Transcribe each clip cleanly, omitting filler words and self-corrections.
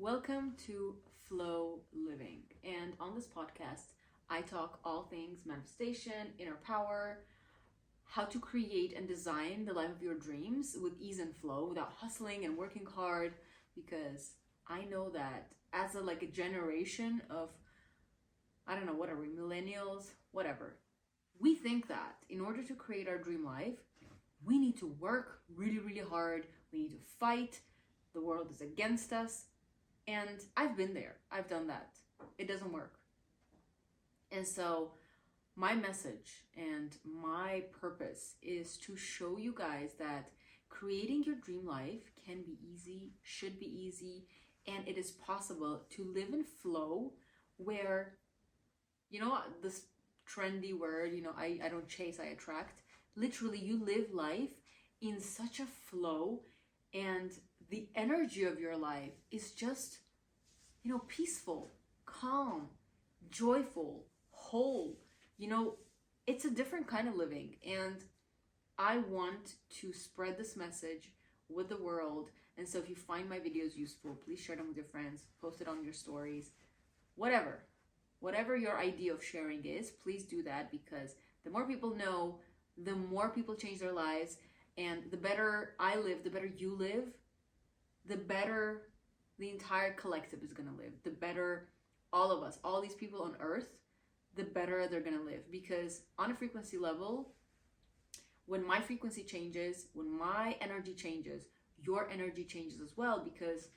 Welcome to Flow Living. And on this podcast, I talk all things manifestation, inner power, how to create and design the life of your dreams with ease and flow without hustling and working hard. Because I know that as a generation of, I don't know, what are we, millennials, whatever. We think that in order to create our dream life, we need to work really, really hard. We need to fight. The world is against us. And I've been there. I've done that. It doesn't work. And so my message and my purpose is to show you guys that creating your dream life can be easy, should be easy, and it is possible to live in flow where, this trendy word, I don't chase, I attract. Literally, you live life in such a flow, and the energy of your life is just, peaceful, calm, joyful, whole. It's a different kind of living. And I want to spread this message with the world. And so if you find my videos useful, please share them with your friends, post it on your stories, whatever your idea of sharing is, please do that, because the more people know, the more people change their lives. And the better I live, the better you live, the better the entire collective is going to live. The better all of us, all these people on earth, the better they're going to live. Because on a frequency level, when my frequency changes, when my energy changes, your energy changes as well, because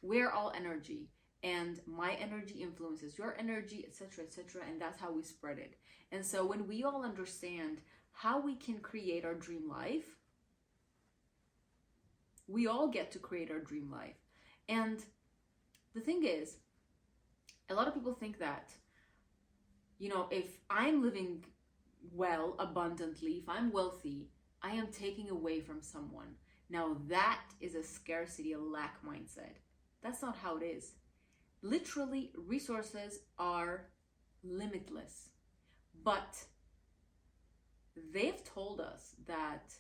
we're all energy, and my energy influences your energy, etc., etc., and that's how we spread it. And so when we all understand how we can create our dream life, we all get to create our dream life. And the thing is, a lot of people think that, if I'm living well, abundantly, if I'm wealthy, I am taking away from someone. Now that is a scarcity, a lack mindset. That's not how it is. Literally, resources are limitless. But they've told us that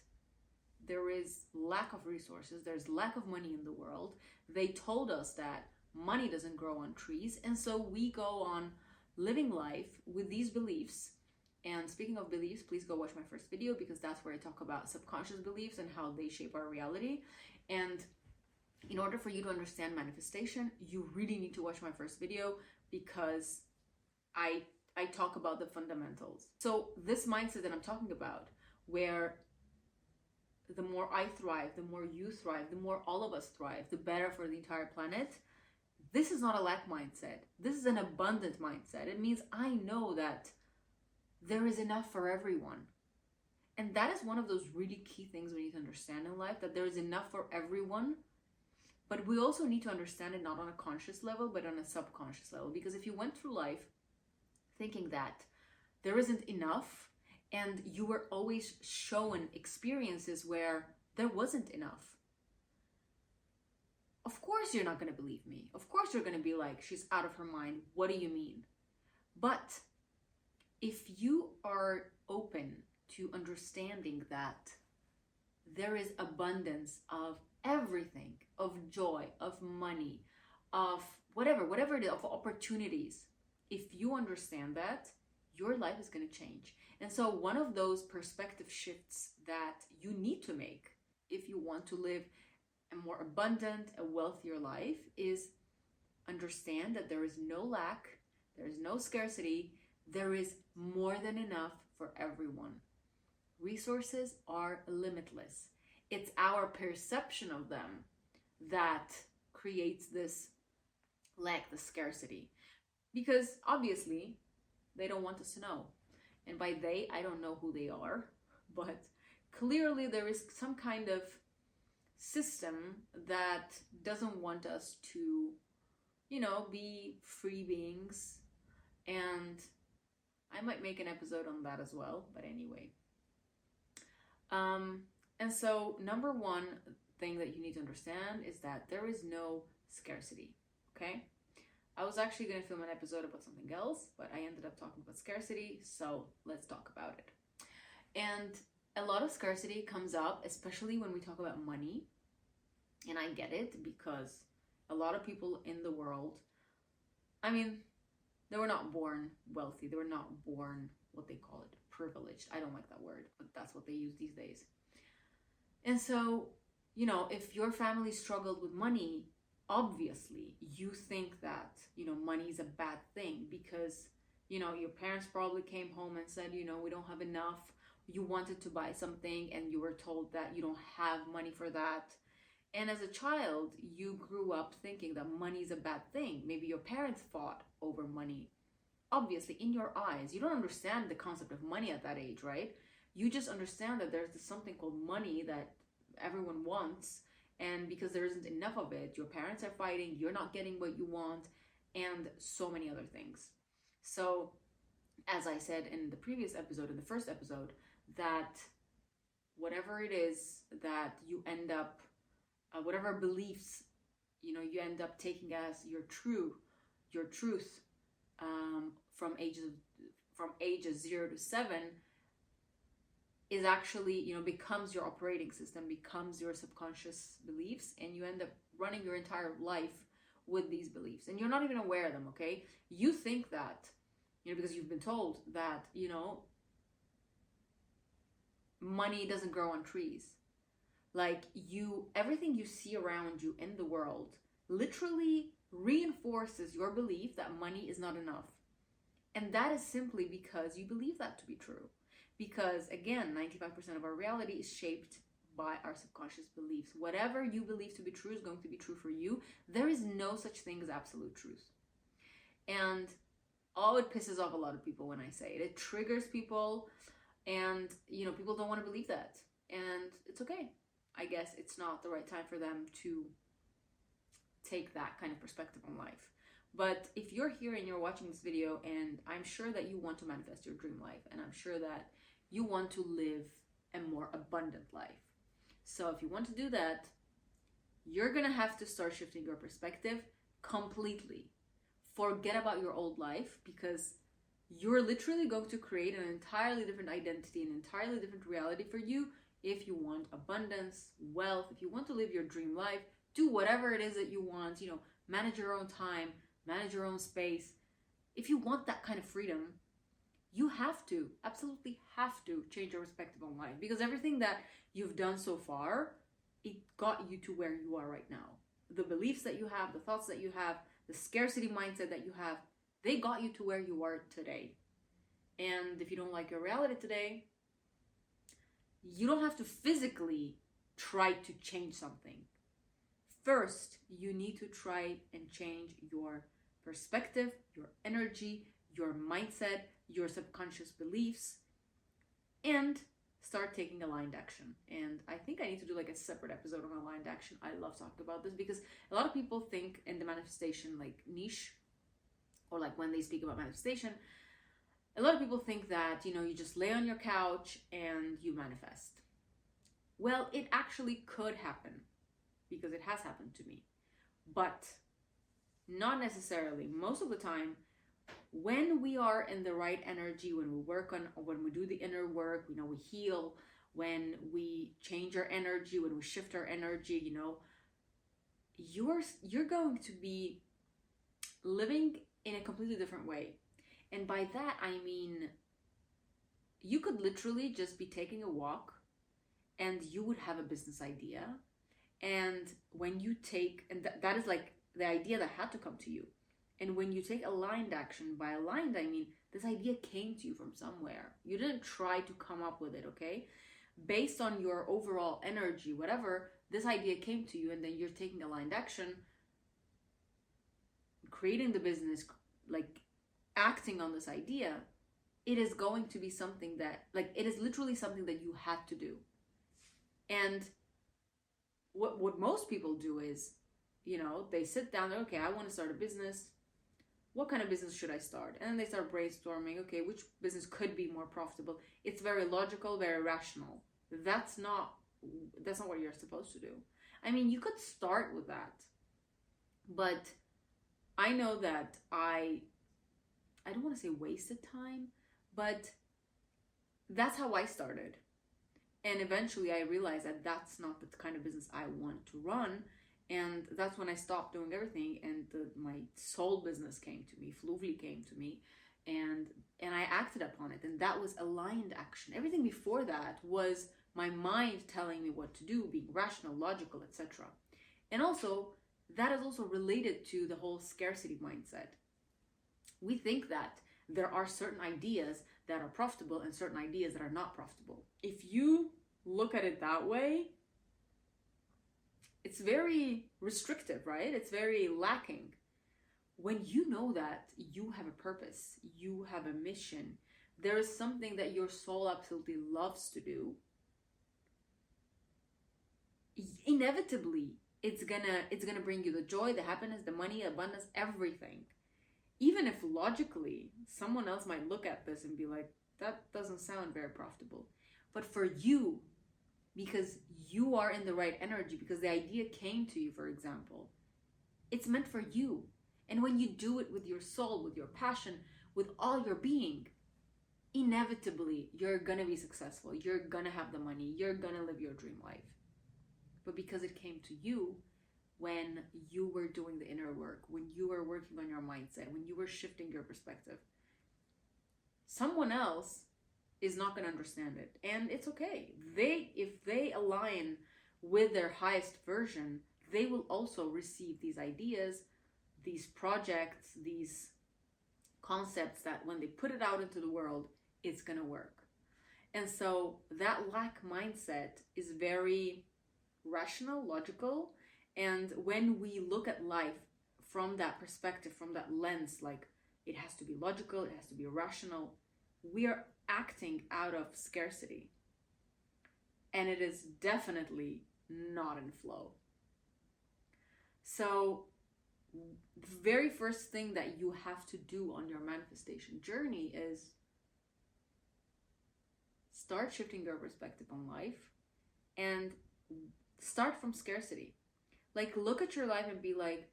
there is lack of resources, there's lack of money in the world. They told us that money doesn't grow on trees, and so we go on living life with these beliefs. And speaking of beliefs, please go watch my first video, because that's where I talk about subconscious beliefs and how they shape our reality. And in order for you to understand manifestation, you really need to watch my first video, because I talk about the fundamentals. So this mindset that I'm talking about, where the more I thrive, the more you thrive, the more all of us thrive, the better for the entire planet. This is not a lack mindset. This is an abundant mindset. It means I know that there is enough for everyone. And that is one of those really key things we need to understand in life, that there is enough for everyone. But we also need to understand it not on a conscious level, but on a subconscious level. Because if you went through life thinking that there isn't enough, and you were always shown experiences where there wasn't enough, of course you're not going to believe me. Of course you're going to be like, she's out of her mind. What do you mean? But if you are open to understanding that there is abundance of everything, of joy, of money, of whatever it is, of opportunities, if you understand that, your life is going to change. And so one of those perspective shifts that you need to make if you want to live a more abundant, a wealthier life, is understand that there is no lack, there is no scarcity, there is more than enough for everyone. Resources are limitless. It's our perception of them that creates this lack, the scarcity. Because obviously, they don't want us to know. And by they, I don't know who they are, but clearly there is some kind of system that doesn't want us to, be free beings. And I might make an episode on that as well, but anyway. And so number one thing that you need to understand is that there is no scarcity, okay? I was actually going to film an episode about something else, but I ended up talking about scarcity, so let's talk about it. And a lot of scarcity comes up, especially when we talk about money. And I get it, because a lot of people in the world, I mean, they were not born wealthy. They were not born, what they call it, privileged. I don't like that word, but that's what they use these days. And so, you know, if your family struggled with money, obviously you think that, you know, money is a bad thing because, you know, your parents probably came home and said, you know, we don't have enough. You wanted to buy something and you were told that you don't have money for that. And as a child, you grew up thinking that money is a bad thing. Maybe your parents fought over money. Obviously, in your eyes, you don't understand the concept of money at that age, right? You just understand that there's something called money that everyone wants. And because there isn't enough of it, your parents are fighting, you're not getting what you want, and so many other things. So, as I said in the previous episode, in the first episode, that whatever it is that you end up whatever beliefs, you know, you end up taking as your truth from ages 0 to 7 is actually, you know, becomes your operating system, becomes your subconscious beliefs, and you end up running your entire life with these beliefs, and you're not even aware of them. Okay, you think that, you know, because you've been told that, you know, money doesn't grow on trees. Like, everything you see around you in the world literally reinforces your belief that money is not enough. And that is simply because you believe that to be true. Because again, 95% of our reality is shaped by our subconscious beliefs. Whatever you believe to be true is going to be true for you. There is no such thing as absolute truth. And it pisses off a lot of people when I say it. It triggers people, and, you know, people don't want to believe that. And it's okay. I guess it's not the right time for them to take that kind of perspective on life. But if you're here and you're watching this video, and I'm sure that you want to manifest your dream life, and I'm sure that you want to live a more abundant life. So if you want to do that, you're going to have to start shifting your perspective completely. Forget about your old life, because you're literally going to create an entirely different identity, an entirely different reality for you. If you want abundance, wealth, if you want to live your dream life, do whatever it is that you want, you know, manage your own time, manage your own space. If you want that kind of freedom, you have to, absolutely have to change your perspective on life, because everything that you've done so far, it got you to where you are right now. The beliefs that you have, the thoughts that you have, the scarcity mindset that you have, they got you to where you are today. And if you don't like your reality today, you don't have to physically try to change something. First, you need to try and change your perspective, your energy, your mindset, your subconscious beliefs, and start taking aligned action. And I think I need to do like a separate episode on aligned action. I love talking about this because a lot of people think in the manifestation like niche, or like when they speak about manifestation, a lot of people think that, you know, you just lay on your couch and you manifest. Well, it actually could happen, because it has happened to me, but not necessarily. Most of the time, when we are in the right energy, when we do the inner work, you know, we heal, when we change our energy, when we shift our energy, you know, you're going to be living in a completely different way. And by that, I mean, you could literally just be taking a walk and you would have a business idea. And when you take, and that is like the idea that had to come to you. And when you take aligned action, by aligned, I mean, this idea came to you from somewhere. You didn't try to come up with it, okay? Based on your overall energy, whatever, this idea came to you, and then you're taking aligned action, creating the business, like acting on this idea. It is going to be something that, like, it is literally something that you had to do. And what most people do is, you know, they sit down, okay, I want to start a business. What kind of business should I start? And then they start brainstorming, okay, which business could be more profitable? It's very logical, very rational. That's not what you're supposed to do. I mean, you could start with that. But I know that I don't want to say wasted time, but that's how I started. And eventually I realized that that's not the kind of business I want to run. And that's when I stopped doing everything, and my soul business came to me, Fluvli came to me, and I acted upon it, and that was aligned action. Everything before that was my mind telling me what to do, being rational, logical, etc. And also, that is also related to the whole scarcity mindset. We think that there are certain ideas that are profitable and certain ideas that are not profitable. If you look at it that way, it's very restrictive, right? It's very lacking. When you know that you have a purpose, you have a mission, there is something that your soul absolutely loves to do, inevitably it's gonna bring you the joy, the happiness, the money, abundance, everything. Even if logically someone else might look at this and be like, that doesn't sound very profitable. But for you, because you are in the right energy, because the idea came to you, for example, it's meant for you. And when you do it with your soul, with your passion, with all your being, inevitably you're gonna be successful, you're gonna have the money, you're gonna live your dream life. But because it came to you when you were doing the inner work, when you were working on your mindset, when you were shifting your perspective, someone else is not going to understand it, and it's okay. If they align with their highest version, they will also receive these ideas, these projects, these concepts that when they put it out into the world, it's going to work. And so that lack mindset is very rational, logical, and when we look at life from that perspective, from that lens, like it has to be logical, it has to be rational, we are acting out of scarcity. And it is definitely not in flow. So the very first thing that you have to do on your manifestation journey is start shifting your perspective on life and start from scarcity. Like, look at your life and be like,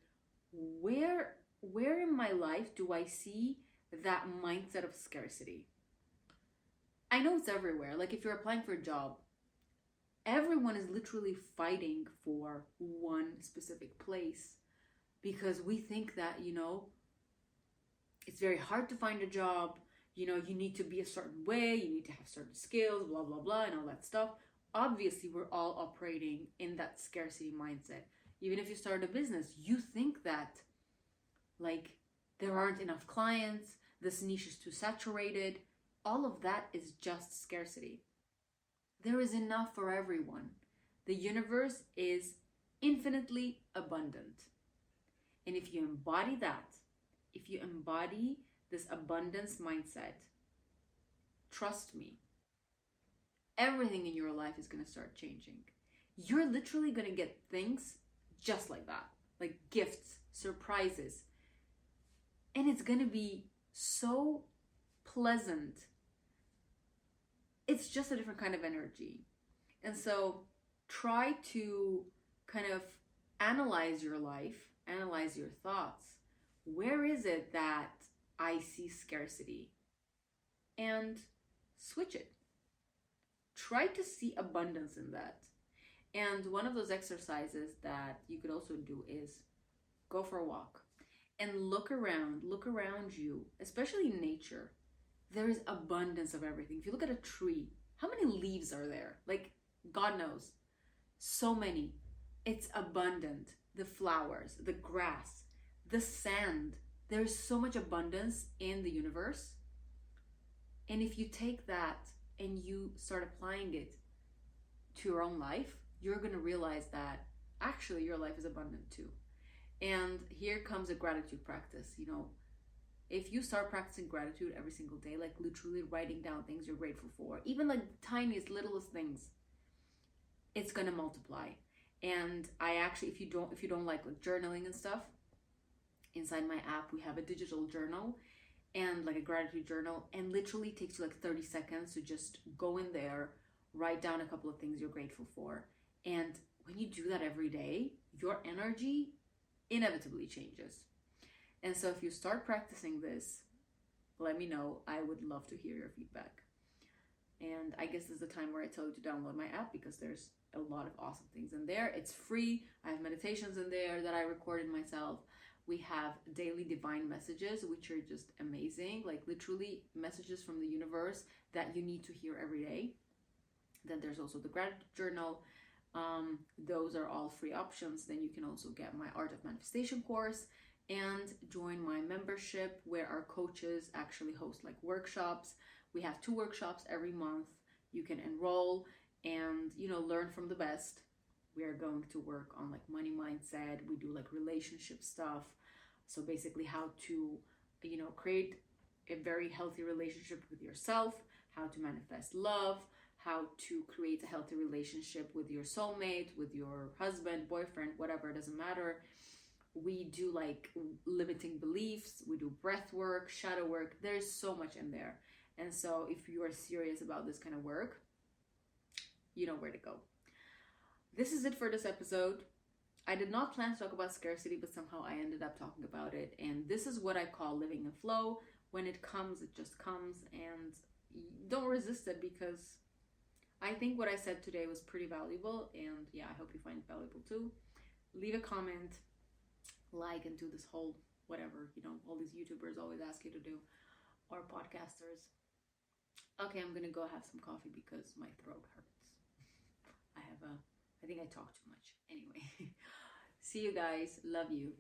where in my life do I see that mindset of scarcity? I know it's everywhere. Like, if you're applying for a job, everyone is literally fighting for one specific place because we think that, it's very hard to find a job. You need to be a certain way, you need to have certain skills, blah, blah, blah, and all that stuff. Obviously, we're all operating in that scarcity mindset. Even if you start a business, you think that, like, there aren't enough clients, this niche is too saturated. All of that is just scarcity. There is enough for everyone. The universe is infinitely abundant. And if you embody that, if you embody this abundance mindset, trust me, everything in your life is going to start changing. You're literally going to get things just like that, like gifts, surprises. And it's going to be so pleasant. It's just a different kind of energy. And so try to kind of analyze your life, analyze your thoughts. Where is it that I see scarcity? And switch it. Try to see abundance in that. And one of those exercises that you could also do is go for a walk and look around you, especially in nature. There is abundance of everything. If you look at a tree, how many leaves are there? Like, God knows. So many. It's abundant. The flowers, the grass, the sand. There's so much abundance in the universe. And if you take that and you start applying it to your own life, you're going to realize that actually your life is abundant too. And here comes a gratitude practice. If you start practicing gratitude every single day, like literally writing down things you're grateful for, even like the tiniest, littlest things, it's going to multiply. And I actually, if you don't like journaling and stuff, inside my app, we have a digital journal and like a gratitude journal, and literally takes you like 30 seconds to just go in there, write down a couple of things you're grateful for. And when you do that every day, your energy inevitably changes. And so if you start practicing this, let me know. I would love to hear your feedback. And I guess this is the time where I tell you to download my app, because there's a lot of awesome things in there. It's free. I have meditations in there that I recorded myself. We have daily divine messages, which are just amazing, like literally messages from the universe that you need to hear every day. Then there's also the gratitude journal. Those are all free options. Then you can also get my Art of Manifestation course and join my membership, where our coaches actually host like workshops. We have 2 workshops every month. You can enroll and, you know, learn from the best. We are going to work on like money mindset. We do like relationship stuff. So basically how to, you know, create a very healthy relationship with yourself, how to manifest love, how to create a healthy relationship with your soulmate, with your husband, boyfriend, whatever, it doesn't matter. We do like limiting beliefs, we do breath work, shadow work. There's so much in there. And so if you are serious about this kind of work, you know where to go. This is it for this episode. I did not plan to talk about scarcity, but somehow I ended up talking about it. And this is what I call living in flow. When it comes, it just comes, and don't resist it, because I think what I said today was pretty valuable. And yeah, I hope you find it valuable too. Leave a comment, like, and do this whole whatever, you know, all these YouTubers always ask you to do, or podcasters. Okay, I'm gonna go have some coffee because my throat hurts. I think I talk too much. Anyway, see you guys. Love you.